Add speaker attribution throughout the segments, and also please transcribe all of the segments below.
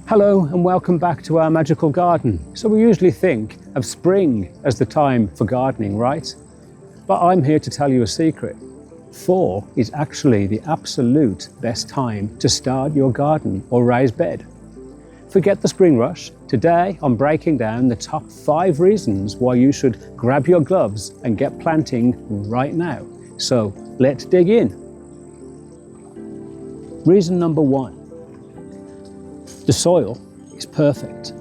Speaker 1: Hello and welcome back to our magical garden. So we usually think of spring as the time for gardening, right? But I'm here to tell you a secret. Fall is actually the absolute best time to start your garden or raised bed. Forget the spring rush. Today I'm breaking down the top 5 reasons why you should grab your gloves and get planting right now. So let's dig in. Reason number 1. The soil is perfect.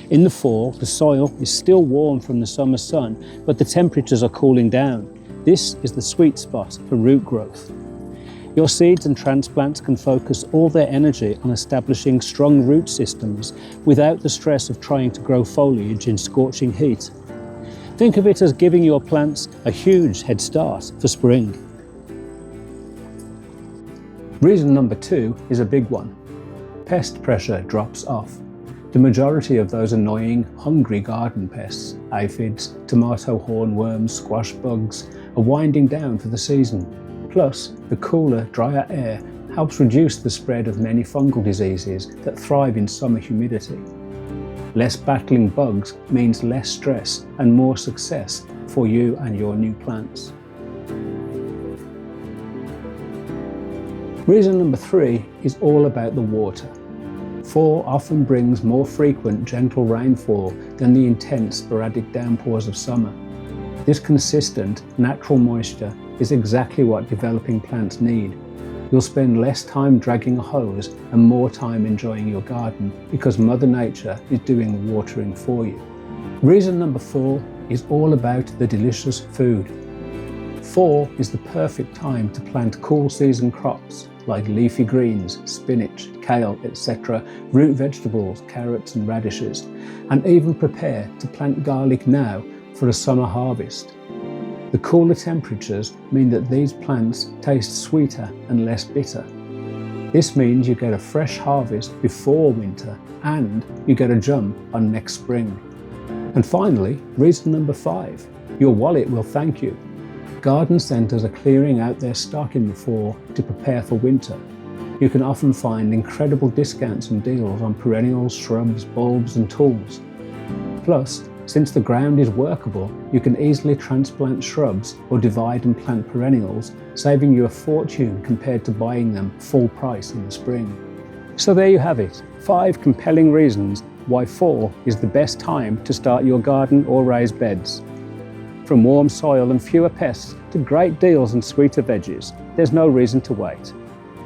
Speaker 1: In the fall, the soil is still warm from the summer sun, but the temperatures are cooling down. This is the sweet spot for root growth. Your seeds and transplants can focus all their energy on establishing strong root systems without the stress of trying to grow foliage in scorching heat. Think of it as giving your plants a huge head start for spring. Reason number 2 is a big one. Pest pressure drops off. The majority of those annoying, hungry garden pests, aphids, tomato hornworms, squash bugs, are winding down for the season. Plus, the cooler, drier air helps reduce the spread of many fungal diseases that thrive in summer humidity. Less battling bugs means less stress and more success for you and your new plants. Reason number 3 is all about the water. Fall often brings more frequent, gentle rainfall than the intense, sporadic downpours of summer. This consistent, natural moisture is exactly what developing plants need. You'll spend less time dragging a hose and more time enjoying your garden because Mother Nature is doing the watering for you. Reason number 4 is all about the delicious food. Fall is the perfect time to plant cool season crops like leafy greens, spinach, kale, etc., root vegetables, carrots and radishes, and even prepare to plant garlic now for a summer harvest. The cooler temperatures mean that these plants taste sweeter and less bitter. This means you get a fresh harvest before winter and you get a jump on next spring. And finally, reason number 5, your wallet will thank you. Garden centres are clearing out their stock in the fall to prepare for winter. You can often find incredible discounts and deals on perennials, shrubs, bulbs and tools. Plus, since the ground is workable, you can easily transplant shrubs or divide and plant perennials, saving you a fortune compared to buying them full price in the spring. So there you have it, 5 compelling reasons why fall is the best time to start your garden or raised beds. From warm soil and fewer pests to great deals and sweeter veggies, there's no reason to wait.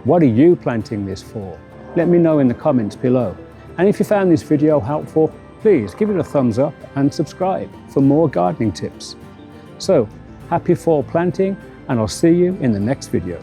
Speaker 1: What are you planting this for? Let me know in the comments below. And if you found this video helpful, please give it a thumbs up and subscribe for more gardening tips. So, happy fall planting, and I'll see you in the next video.